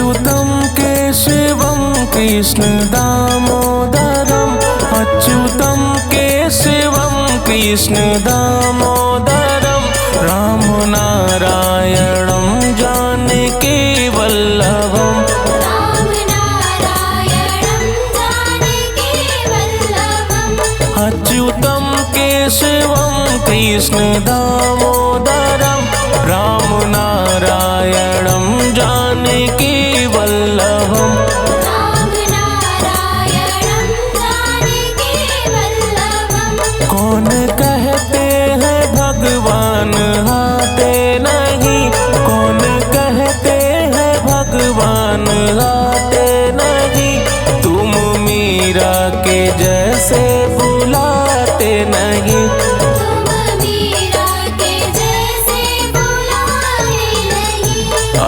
अच्युतं केशवं कृष्ण दामोदरम् अच्युतं केशवं कृष्ण दामोदरम् राम नारायणं जानकी वल्लभम् अच्युतं केशवं कृष्ण दामोदरम् राम नारायणं जानकी वल्लभम् कौन कहते हैं भगवान आते नहीं, कौन कहते हैं भगवान आते नहीं, तुम मीरा के जैसे बुलाते नहीं।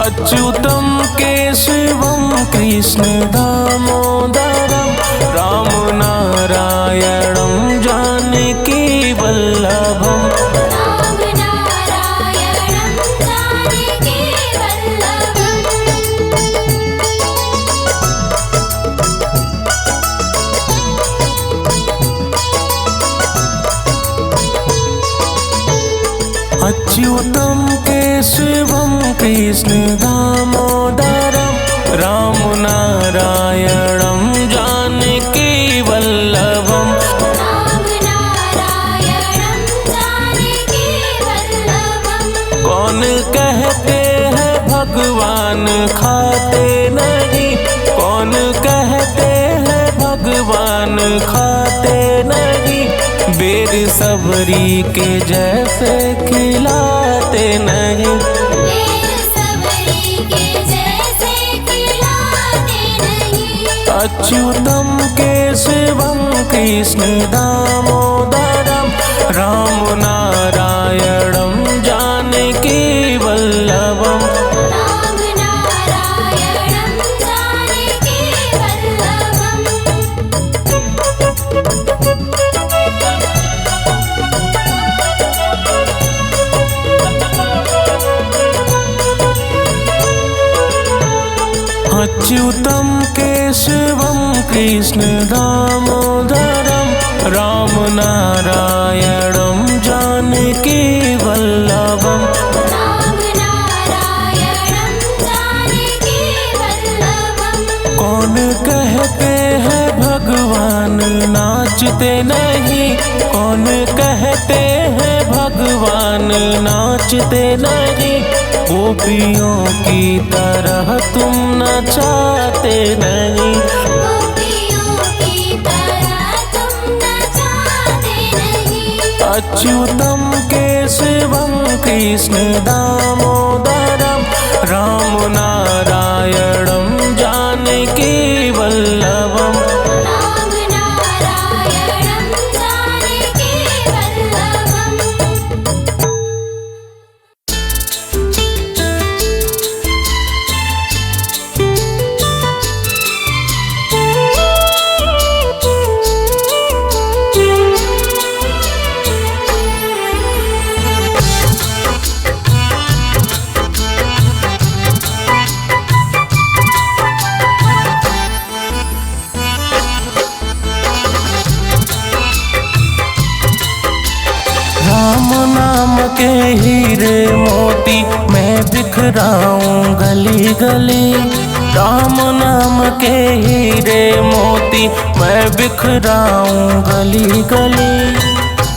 अच्युतं केशवं कृष्ण दामोदरम् राम नारायणं जानकी वल्लभम् अच्युतं केशवं कृष्ण दामोदरम् राम नारायणं जानकी वल्लभम् कौन कहते हैं भगवान खाते नहीं, कौन कहते हैं भगवान खाते नहीं, बेर सबरी के जैसे खिलाते नहीं। अच्युतं केशवं कृष्ण दामोदरम् राम नारायणं जानकी वल्लभम् अच्युतं केशवं कृष्ण दामोदरम् राम नारायणं जानकी वल्लभम् कौन कहते हैं भगवान नाचते नहीं, कौन कहते हैं भगवान नाचते नहीं, गोपियों की तरह तुम नचाते नहीं। अच्युतं केशवं कृष्ण दामोदरम् राम नारायणं जानकी वल्लभम् राम नाम के हीरे मोती मैं बिखराऊं गली गली, राम नाम के हीरे मोती मैं बिखराऊं गली गली,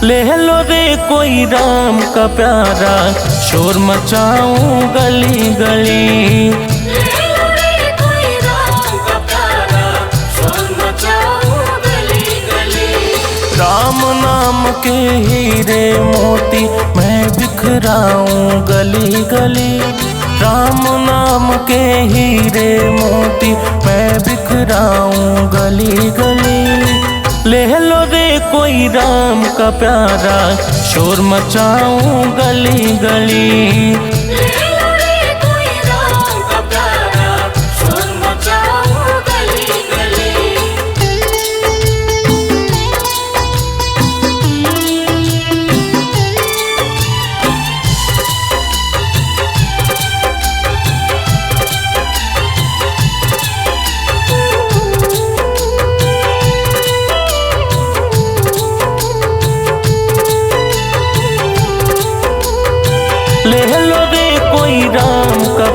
ले लो रे कोई राम का प्यारा शोर मचाऊं गली गली। राम नाम के हीरे मोती मैं बिखराऊं गली गली, राम नाम के हीरे मोती मैं बिखराऊं गली गली, ले लो रे कोई राम का प्यारा शोर मचाऊं गली गली।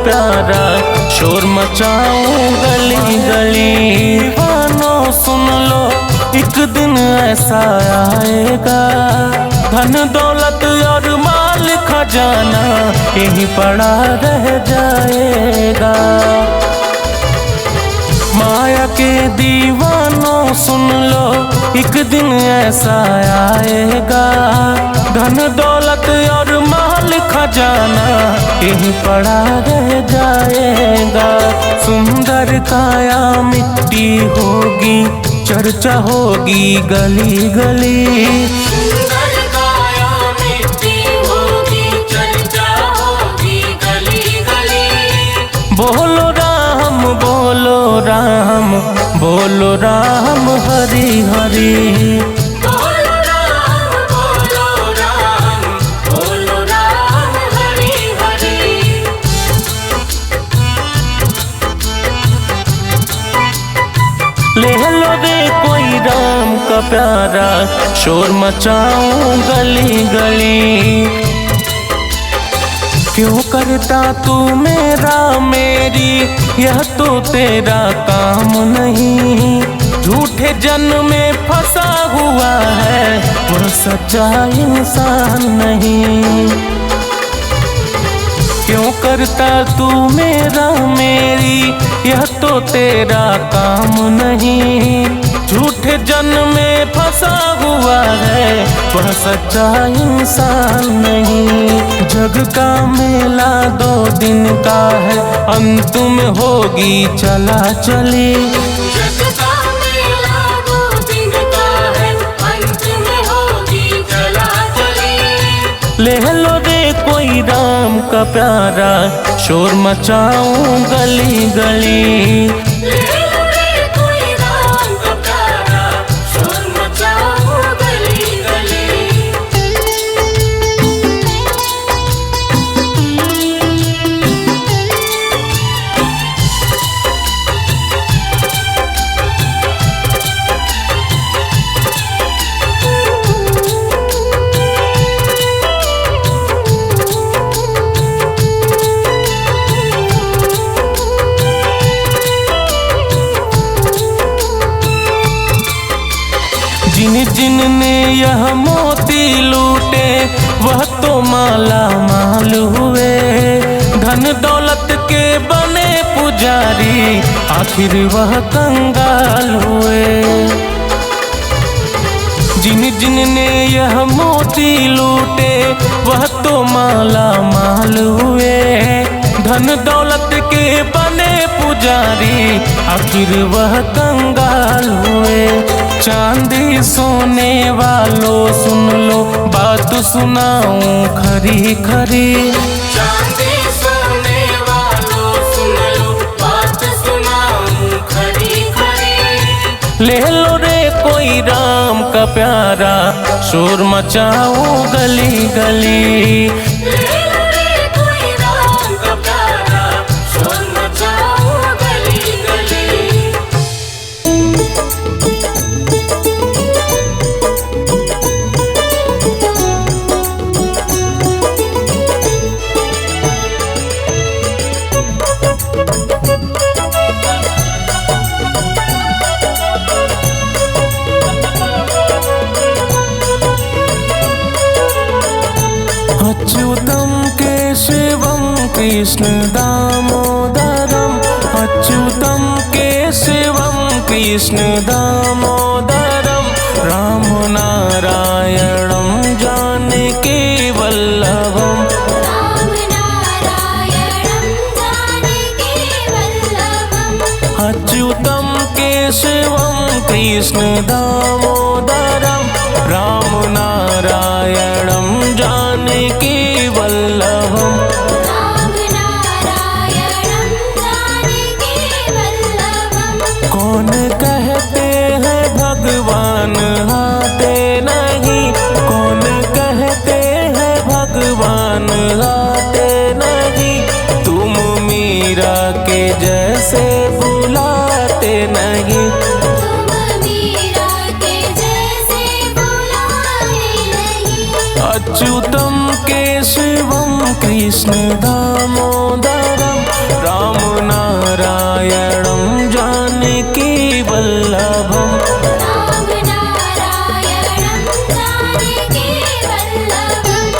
प्यारा, शोर मचाऊं गली गली। दीवानो सुन लो, एक दिन ऐसा आएगा, धन दौलत और माल खजाना यहीं पड़ा रह जाएगा। माया के दीवानों सुन लो, एक दिन ऐसा आएगा, धन दौलत और माल खजाना यहीं पड़ा रह जाएगा। सुंदर काया मिट्टी होगी, चर्चा होगी गली गली। सुंदर काया मिट्टी होगी, चर्चा होगी गली गली। बोलो राम बोलो राम, बोलो राम हरि हरि। बोलो राम बोलो राम, बोलो राम हरि हरि। ले लो रे कोई राम का प्यारा, शोर मचाऊं गली गली। क्यों करता तू मेरा मेरी, यह तो तेरा काम नहीं। झूठे जन्म में फंसा हुआ है, वह सच्चा इंसान नहीं। क्यों करता तू मेरा मेरी, यह तो तेरा काम नहीं। झूठे जन्म में फंसा हुआ है, वह सच्चा इंसान नहीं। जग का मेला 2 दिन का है, अंत में होगी चला चली। जग का मेला 2 दिन का है, अंत में होगी चला चली। ले लो रे कोई राम का प्यारा, शोर मचाऊं गली गली। ले लो रे कोई राम का प्यारा, शोर मचाऊं गली गली। जिन जिन ने यह मोती लूटे, वह तो माला माल हुए। धन दौलत के बने पुजारी, आखिर वह कंगाल हुए। जिन जिन ने यह मोती लूटे, वह तो माला माल हुए। धन दौलत के बने पुजारी, आखिर वह कंगाल हुए। चांदी सोने वालों सुन लो, बात सुनाऊं खरी खरी। चांदी सोने वालों सुन लो, बात सुनाऊं खरी खरी। ले लो रे कोई राम का प्यारा, शोर मचाऊं गली गली। ले लो रे कोई राम का प्यारा, शोर मचाऊं गली गली। अच्युतम केशवम कृष्ण दामोदरम, अच्युतम केशवम कृष्ण दामोदरम। राम नारायणम जानकी वल्लभम। राम नारायणं जानकी वल्लभम्। अच्युतम केशवम कृष्ण दामोदरम, राम नारायणम जानकी वल्लभम। राम नारायणं जानकी वल्लभम्। कौन कहते हैं भगवान आते नहीं, कौन कहते हैं भगवान आते नहीं। तुम मीरा के जैसे बुलाते नहीं। तुम मीरा के जैसे बुलाए नहीं। अच्युतम केशवम कृष्ण दामोदरम राम नारायणम जानकी वल्लभम। राम नारायणं जानकी वल्लभम्।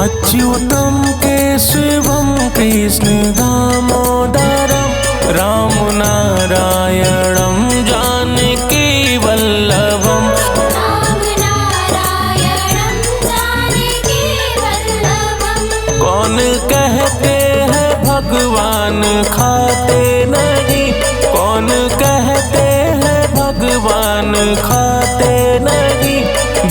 अच्युतम केशवम कृष्ण दामोदरम राम नारायणम जानकी वल्लभम। राम नारायणं जानकी वल्लभम्। कौन कहते हैं भगवान खाते नहीं, कौन कहते हैं भगवान खाते नहीं,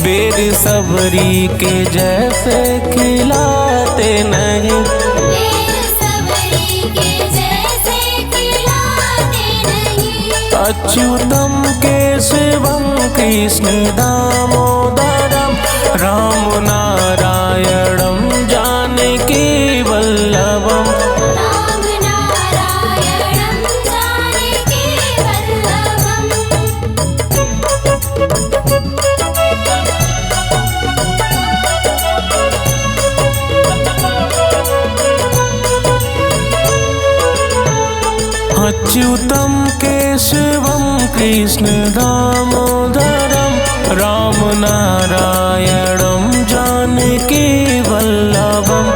बेर सबरी के जैसे खिलाते नहीं। बेर सबरी के जैसे खिलाते नहीं। अच्युतम केशवम कृष्ण दामोदरम राम नारायणम जानकी वल्लभम। राम नारायणं जानकी वल्लभम्। अच्युतम केशवम कृष्ण दामोदरम राम नारायणम जानकी वल्लभम।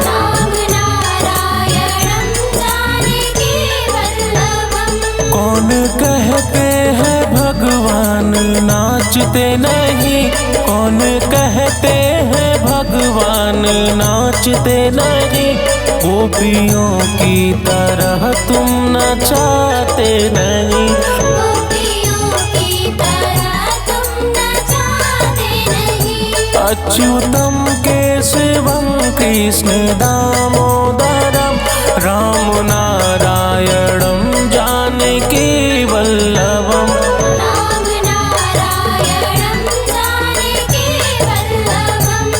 राम नारायणं जानकी वल्लभम्। कौन कहते हैं भगवान नाचते नहीं, कौन कहते हैं भगवान नाचते नहीं, गोपियों की तरह तुम नचाते नहीं। गोपियों की तरह तुम नचाते नहीं। अच्युतम केशवम कृष्ण दामोदरम राम नारायणम जानकी वल्लभम। राम नारायणं जानकी वल्लभम्।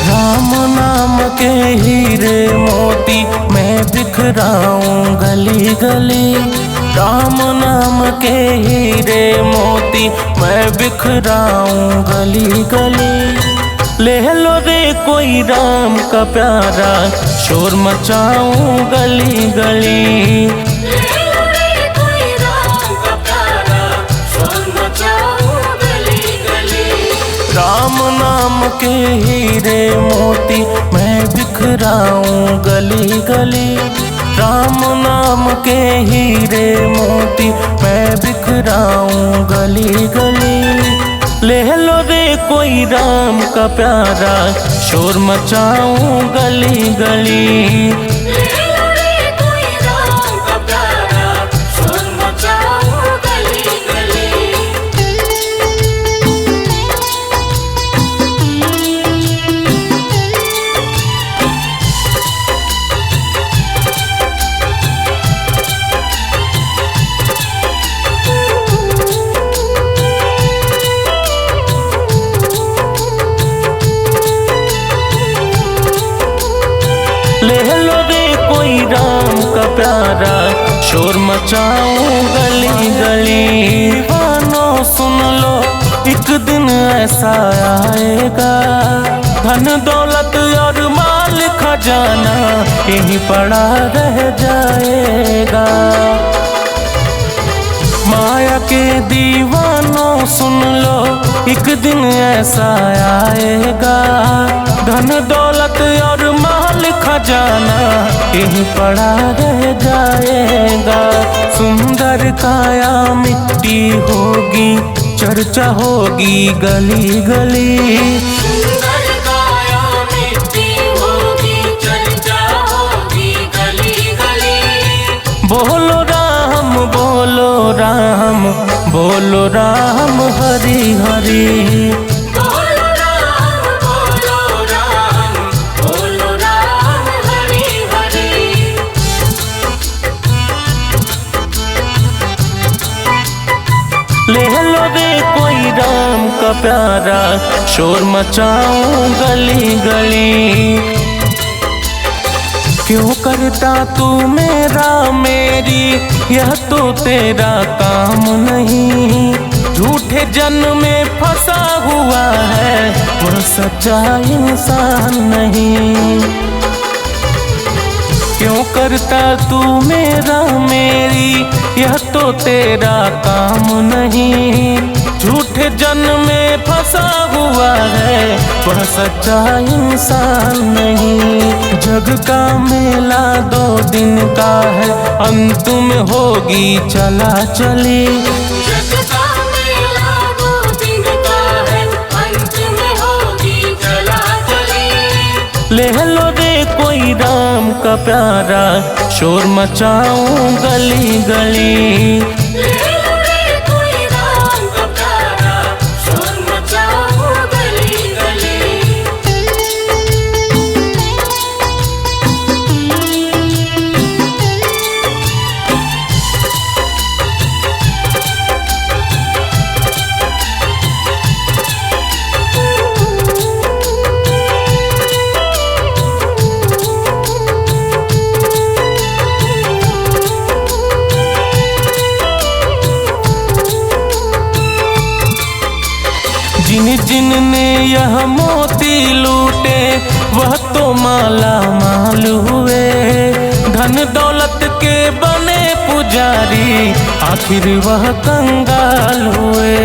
राम नाम के हीरे मोती मैं बिखराऊं गली गली, राम नाम के हीरे मोती मैं बिखराऊं गली गली। ले लो रे कोई राम का प्यारा शोर मचाऊं गली गली। ले लो रे कोई राम का प्यारा शोर मचाऊं गली गली। राम नाम के हीरे मोती मैं बिखराऊं गली गली, राम नाम के हीरे मोती मैं बिखराऊं गली गली। ले लो रे कोई राम का प्यारा शोर मचाऊं गली गली। ले लो रे कोई राम का प्यारा शोर मचाऊं गली गली। ले लो रे कोई राम का प्यारा शोर मचाऊं गली गली। दीवानो सुन लो एक दिन ऐसा आएगा, धन दौलत और माल खजाना यहीं पड़ा रह जाएगा। माया के दीवानों सुन लो एक दिन ऐसा आएगा, धन दौलत और माल खजाना यहीं पड़ा रह जाएगा। सुंदर काया मिट्टी होगी, चर्चा होगी गली गली। सुंदर काया मिट्टी होगी, चर्चा होगी गली गली। बोलो राम बोलो राम बोलो राम हरि हरि। बोलो राम बोलो राम बोलो राम हरि हरि। ले लो रे कोई राम का प्यारा, शोर मचाऊं गली गली। क्यों करता तू मेरा मेरी, यह तो तेरा काम नहीं। झूठे जन्म में फंसा हुआ है, वह सच्चा इंसान नहीं। क्यों करता तू मेरा मेरी, यह तो तेरा काम नहीं। झूठे जन्म में फंसा हुआ है, वह सच्चा इंसान नहीं। जग का मेला 2 दिन का है, अंत में होगी चला चली। जग का मेला 2 दिन का है, अंत में होगी चला चली। ले लो रे कोई राम का प्यारा, शोर मचाऊं गली गली। ले लो रे कोई राम का प्यारा, शोर मचाऊं गली गली। जिन जिन ने यह मोती लूटे, वह तो माला माल हुए। धन दौलत के बने पुजारी, आखिर वह कंगाल हुए।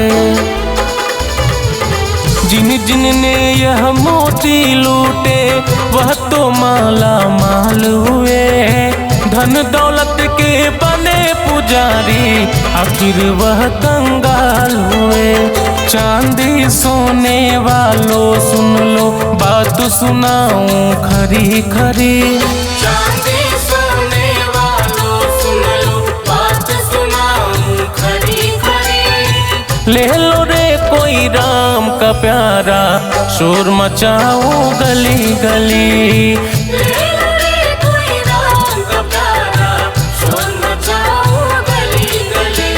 जिन जिन ने यह मोती लूटे, वह तो माला माल हुए। धन दौलत के बने पुजारी, आखिर वह कंगाल हुए। चांदी सोने वालों सुन लो, बात सुनाऊं खरी खरी। चांदी सोने वालों सुन लो, बात सुनाऊं खरी खरी। ले लो रे कोई राम का प्यारा, शोर मचाऊं गली गली। ले लो रे कोई राम का प्यारा, शोर मचाऊं गली गली।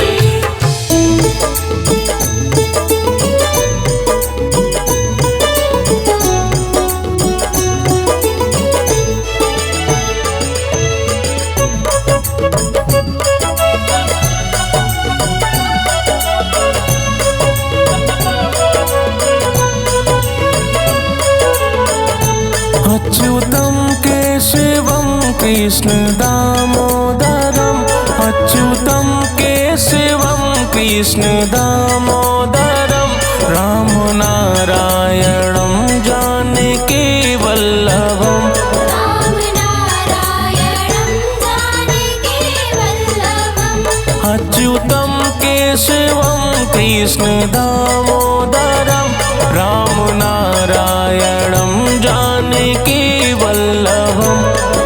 अच्युतम केशवम कृष्ण दामोदरम। अच्युतम केशवम कृष्ण दामोदरम। राम नारायणम जानकी वल्लभम। राम नारायणं जानकी वल्लभम्। अच्युतम केशवम कृष्ण दामोदरम। राम नारायणम जानकी वल्लभम।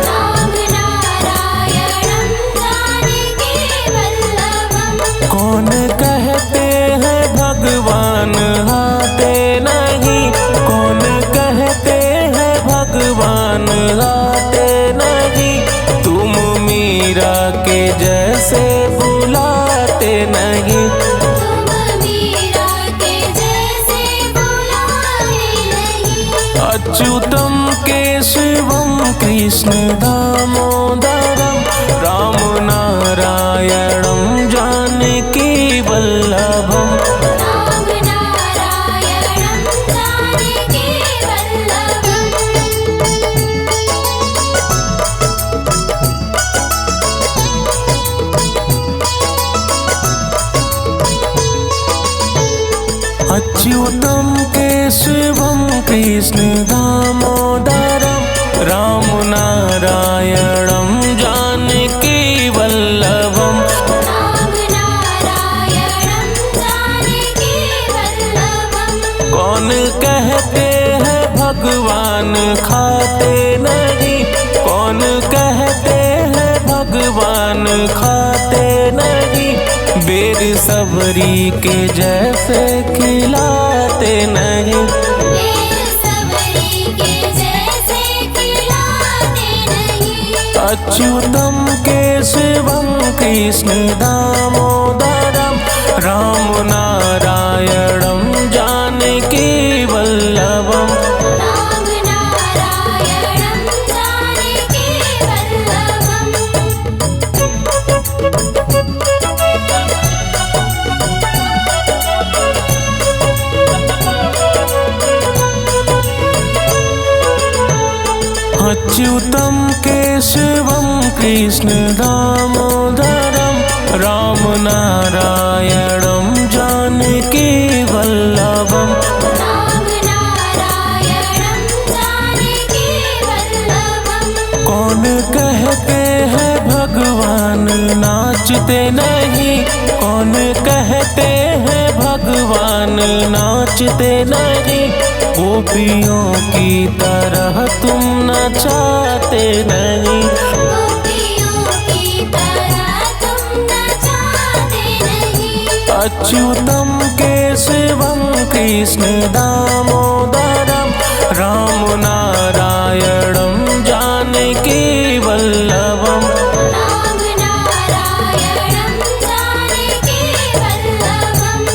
राम नारायणं जानकी वल्लभम्। कौन कहते हैं भगवान आते नहीं। कौन कहते हैं भगवान आते नहीं। तुम मीरा के जैसे बुलाते नहीं। तुम मीरा के जैसे बुलाए नहीं। अच्युतम केशवम कृष्ण दामोदरम। राम नारायणम जानकी वल्लभम। राम नारायणं जानकी वल्लभम्। अच्युतम केशवम कृष्ण दामोदरम। राम नारायणम जानकी वल्लभम। राम नारायणं जानकी वल्लभम्। कौन कहते हैं भगवान खाते नहीं। कौन कहते हैं भगवान भगवान खाते नहीं, बेर सबरी के जैसे खिलाते नहीं। बेर सबरी के जैसे खिलाते नहीं। अच्युतम केशवम कृष्ण दामोदरम राम नारायणम जानकी वल्लभम। राम नारायणं जानकी वल्लभम्। अच्युतम केशवम कृष्ण दामोदरम राम नारायणम जानकी वल्लभम। राम नारायणं जानकी वल्लभम्। कौन कहते हैं भगवान नाचते नहीं, कौन कहते हैं भगवान नाचते नहीं, गोपियों की तरह तुम नचाते नहीं। गोपियों की तरह तुम नचाते नहीं। अच्युतम केशवम कृष्ण दामोदरम राम नारायणम जानकी वल्लभम। राम नारायणं जानकी वल्लभम्।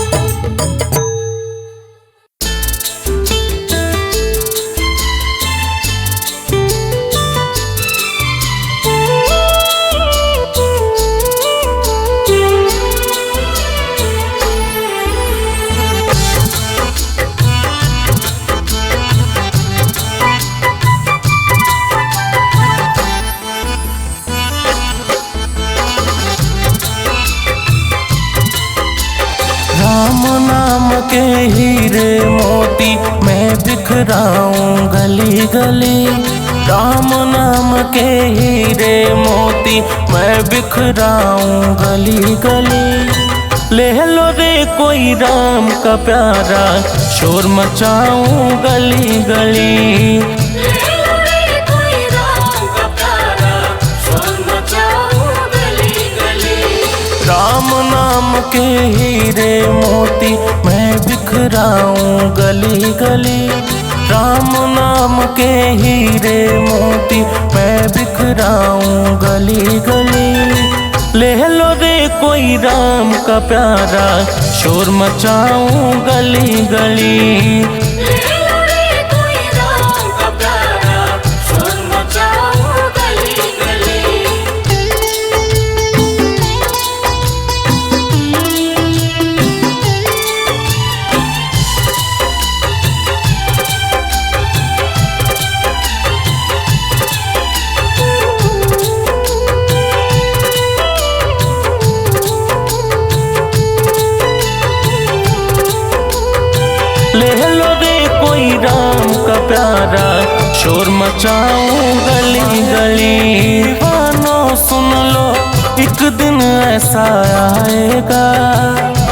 राम नाम के हीरे मोती मैं बिखराऊं गली गली, राम नाम के हीरे मोती मैं बिखराऊं गली गली। ले लो रे कोई राम का प्यारा शोर मचाऊं गली गली। कोई राम का प्यारा शोर मचाऊं गली गली। राम नाम के हीरे मोती मैं बिखराऊं गली गली, राम नाम के हीरे मोती मैं बिखराऊं गली गली। ले लो रे कोई राम का प्यारा शोर मचाऊं गली गली। कोई राम का प्यारा शोर मचाऊं गली गली। ले लो रे कोई राम का प्यारा शोर मचाऊं गली गली। दीवानों सुन लो एक दिन ऐसा आएगा,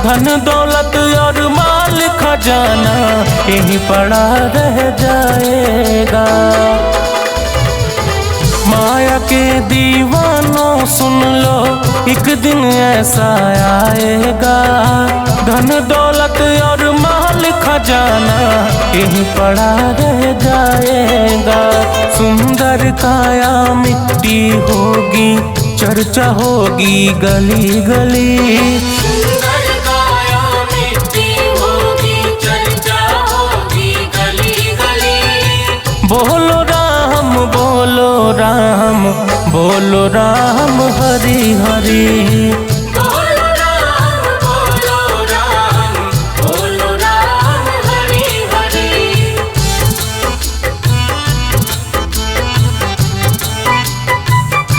धन दौलत और माल खजाना यहीं पड़ा रह जाएगा। माया के दीवानों सुन लो एक दिन ऐसा आएगा, धन दौलत और माल खजाना यहीं पड़ा रह जाएगा। सुंदर काया मिट्टी होगी, चर्चा होगी गली गली। सुंदर काया मिट्टी होगी, चर्चा होगी गली गली। बोलो राम बोलो राम, बोलो राम हरि हरि। बोलो राम बोलो राम, बोलो राम हरि हरि।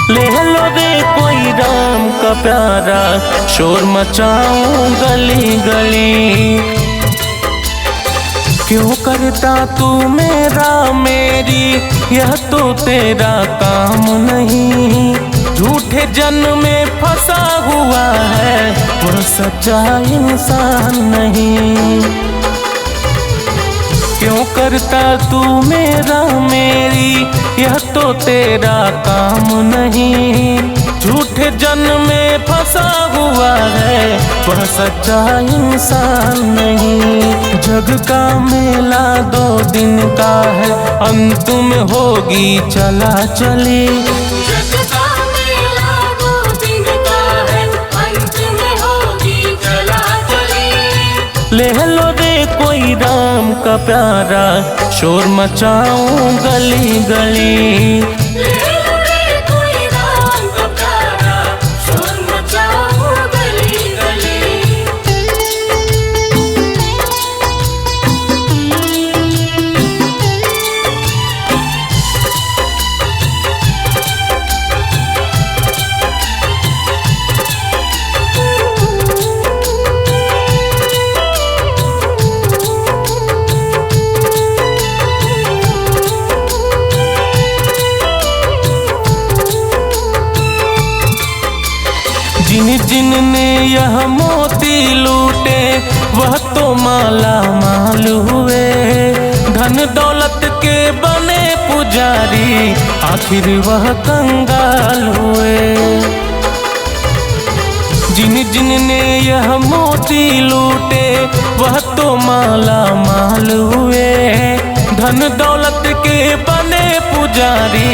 ले लो रे कोई राम का प्यारा शोर मचाऊं गली गली। क्यों करता तू मेरा मेरी, यह तो तेरा काम नहीं। झूठे जन्म में फंसा हुआ है वह सच्चा इंसान नहीं। क्यों करता तू मेरा मेरी, यह तो तेरा काम नहीं। झूठे जन्म में फंसा हुआ है वह सच्चा इंसान नहीं। जग का मेला 2 दिन का है अंत में होगी चला चली। जग का मेला 2 दिन का है अंत में होगी चला चली। ले लो रे कोई राम का प्यारा शोर मचाऊं गली गली। ले लो रे कोई राम का प्यारा शोर मचाओ गली गली। जिन जिन ने यह मोती लूटे वह तो माला माल हुए। धन दौलत के बने पुजारी आखिर वह कंगाल हुए। जिन जिन ने यह मोती लूटे वह तो माला माल हुए। धन दौलत के बने पुजारी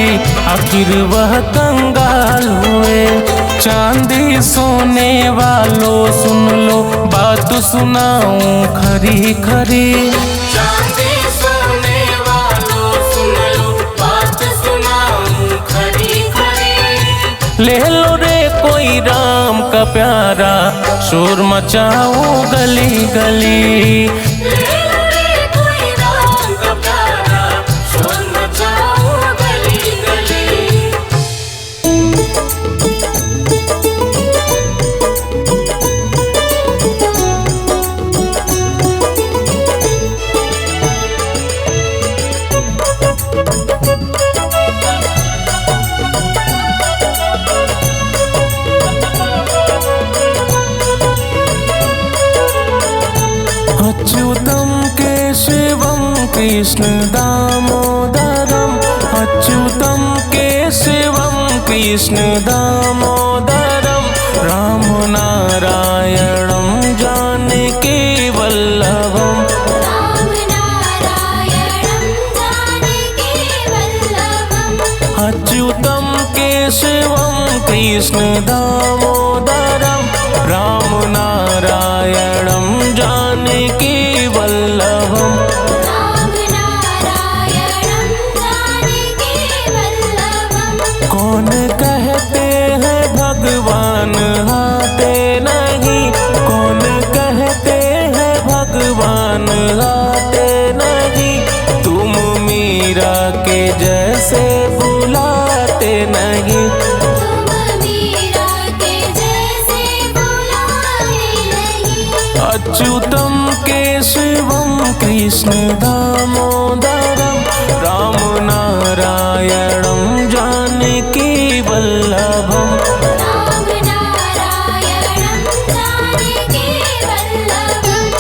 आखिर वह कंगाल हुए। चांदी सोने वालों सुन लो बात सुनाऊं खरी खरी। चांदी सोने वालों सुन लो बात सुनाऊं खरी खरी। ले लो रे कोई राम का प्यारा शोर मचाऊं गली गली। ले लो रे कोई राम का प्यारा शोर मचाओ गली गली। अच्युतम केशवम कृष्ण दामोदरम। अच्युतम केशवम कृष्ण दामोदरम। राम नारायणम जानकी वल्लभम। राम नारायणं जानकी वल्लभम्। अच्युतम केशवम कृष्ण दामोदरम। राम नारायणम जानकी वल्लभम। राम नारायणं जानकी वल्लभम्। कौन कहते हैं भगवान आते नहीं। कौन कहते हैं भगवान आते नहीं। तुम मीरा के जैसे बुलाते नहीं। तुम मीरा के जैसे बुलाए नहीं। अच्युतम केशवम कृष्ण दामोदरम। राम नारायणम जानकी वल्लभम। राम नारायणं जानकी वल्लभम्।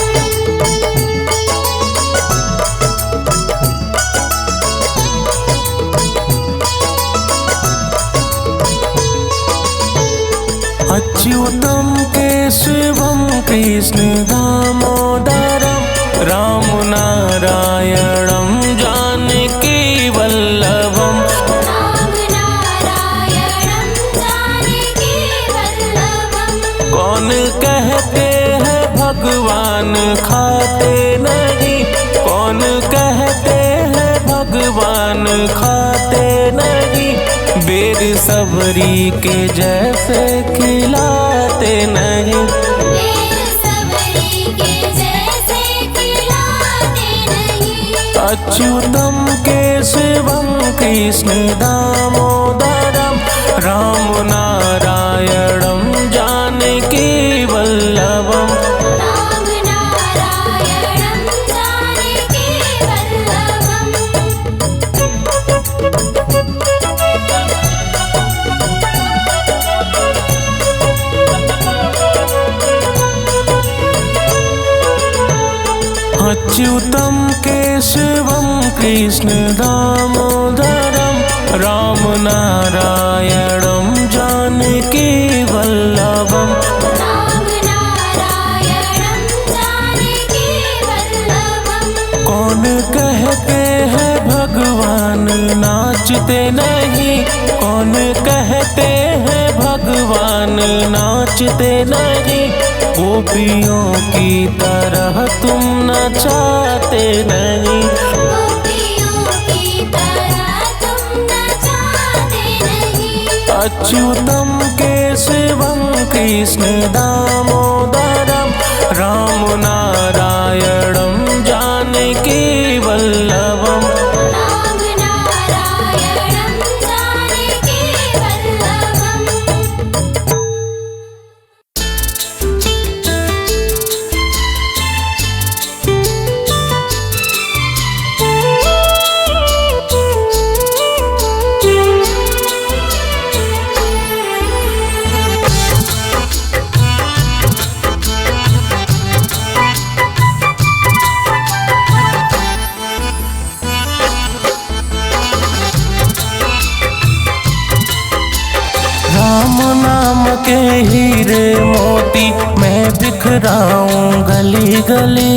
अच्युतम केशवम कृष्ण दामोदरम। राम नारायणम जानकी वल्लभम। राम नारायणं जानकी वल्लभम्। कौन कहते हैं भगवान खाते नहीं। कौन कहते हैं भगवान खाते नहीं। बेर सबरी के जैसे खिलाते नहीं। मेरे सबरी के जैसे खिलाते नहीं। अच्युतम केशवम कृष्ण दामोदरम। राम नारायणम जानकी वल्लभम। राम नारायणं जानकी वल्लभम्। अच्युतम केशवम कृष्ण दामोदरम। राम नारायणं जानकी वल्लभम् राम नारायणं जानकी वल्लभम्। कौन कहते हैं भगवान नाचते नहीं, कौन कहते हैं भगवान नाचते नहीं, गोपियों की तरह तुम नचाते नहीं। गोपियों की तरह तुम नचाते नहीं। अच्युतम केशवम कृष्ण दामोदरम राम नारायणं जानकी वल्लभम् राम नारायणं जानकी वल्लभम्। राम नाम के हीरे मोती मैं बिखराऊं गली गली,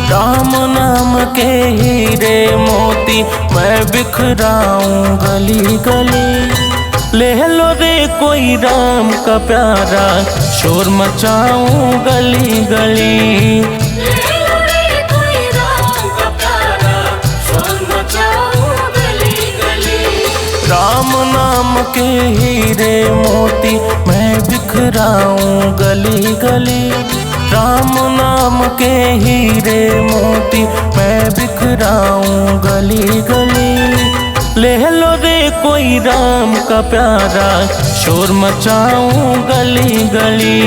राम नाम के हीरे मोती मैं बिखराऊं गली गली। ले लो रे कोई राम का प्यारा शोर मचाऊं गली गली। ले लो रे कोई राम का प्यारा शोर मचाऊं गली गली। राम नाम के हीरे मोती मैं बिखराऊं गली गली, राम नाम के हीरे मोती मैं बिखराऊं गली गली। ले लो रे कोई राम का प्यारा शोर मचाऊं गली गली।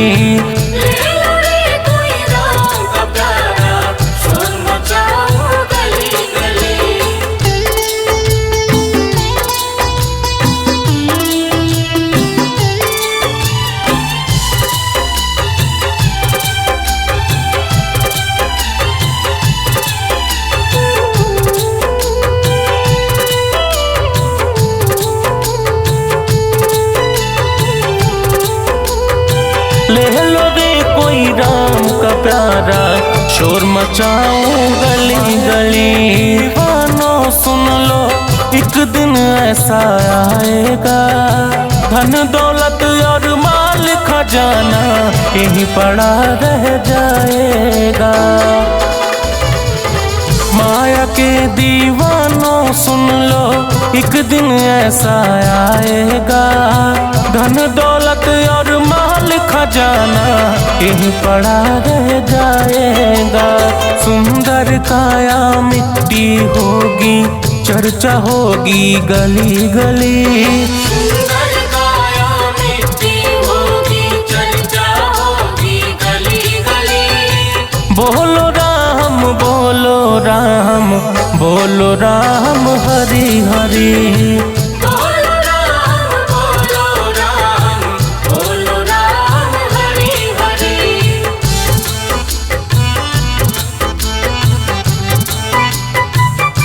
ले लो रे कोई राम का प्यारा शोर मचाऊं गली गली। ले लो रे कोई राम का प्यारा शोर मचाऊं गली गली। दीवानों सुन लो एक दिन ऐसा आएगा, धन दौलत और माल खजाना यहीं पड़ा रह जाएगा। माया के दीवानों सुन लो एक दिन ऐसा आएगा, धन दौलत और माल खजाना यहीं पड़ा रह जाएगा। सुंदर काया मिट्टी होगी, चर्चा होगी गली गली। सुंदर काया मिट्टी होगी, चर्चा होगी गली गली। बोलो राम बोलो राम, बोलो राम हरि हरि। बोलो राम बोलो राम, बोलो राम हरि हरि।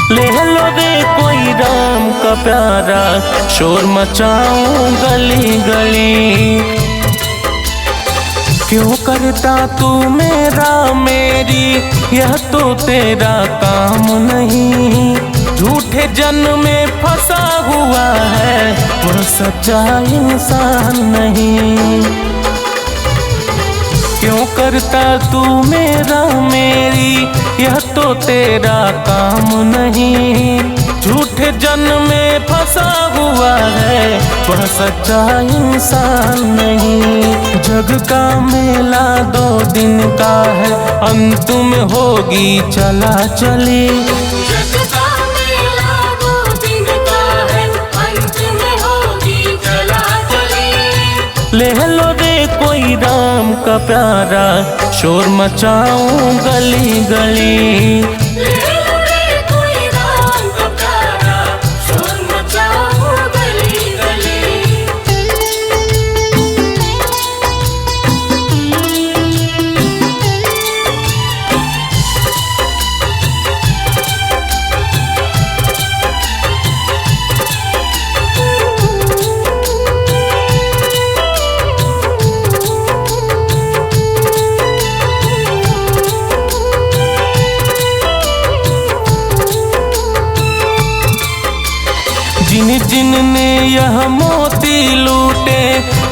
ले लो रे कोई राम का प्यारा शोर मचाऊं गली गली। क्यों करता तू मेरा मेरी, यह तो तेरा काम नहीं। झूठे जन्म में फंसा हुआ है वह सच्चा इंसान नहीं। क्यों करता तू मेरा मेरी, यह तो तेरा काम नहीं। झूठे जन्म में फंसा हुआ है वह सच्चा इंसान नहीं। जग का मेला 2 दिन का है, अंत में होगी चला चली। जग का मेला 2 दिन का है, अंत में होगी चला चली। ले लो रे कोई राम का प्यारा शोर मचाऊं गली गली। ले लो रे कोई राम का प्यारा शोर मचाऊं गली गली।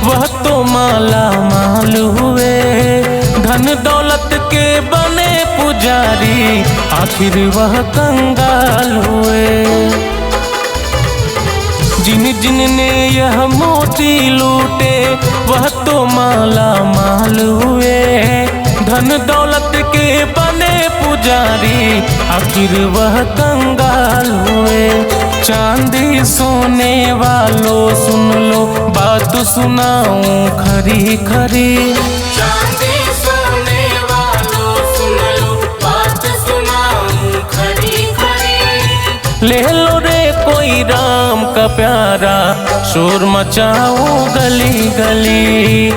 वह तो माला माल हुए। धन दौलत के बने पुजारी, आखिर वह कंगाल हुए। जिन जिन ने यह मोती लूटे, वह तो माला माल हुए। धन दौलत के बने पुजारी, आखिर वह कंगाल हुए। चांदी सोने वालों सुन लो, बात सुनाऊं खरी खरी। चांदी सोने वालों सुन लो, बात सुनाऊं खरी खरी। ले लो रे कोई राम का प्यारा, शोर मचाओ गली गली।